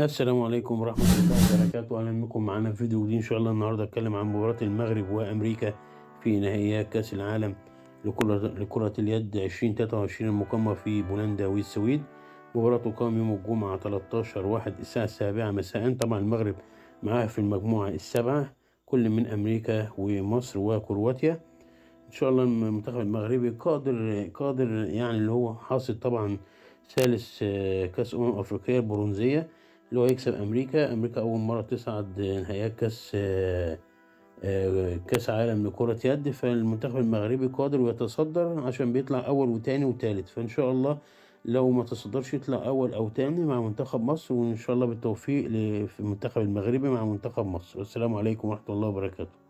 السلام عليكم ورحمة الله وبركاته، أهلا بكم معانا في فيديو جديد إن شاء الله. النهاردة هتكلم عن مباراة المغرب وأمريكا في نهائيات كأس العالم لكرة اليد 2023 المقامة في بولندا والسويد. مباراة تقام يوم الجمعة 13/1 الساعة 7 مساء. طبعا المغرب معاها في المجموعة السبعة، كل من أمريكا ومصر وكرواتيا. إن شاء الله المنتخب المغربي قادر يعني اللي هو حاصل طبعا ثالث كأس أفريقية البرونزية، اللي هو يكسب أمريكا أول مرة تصعد نهائيات كأس عالم لكرة يد. فالمنتخب المغربي قادر ويتصدر عشان بيطلع أول وتاني وتالت، فإن شاء الله لو ما تصدرش يطلع أول أو تاني مع منتخب مصر، وإن شاء الله بالتوفيق في المنتخب المغربي مع منتخب مصر. والسلام عليكم ورحمة الله وبركاته.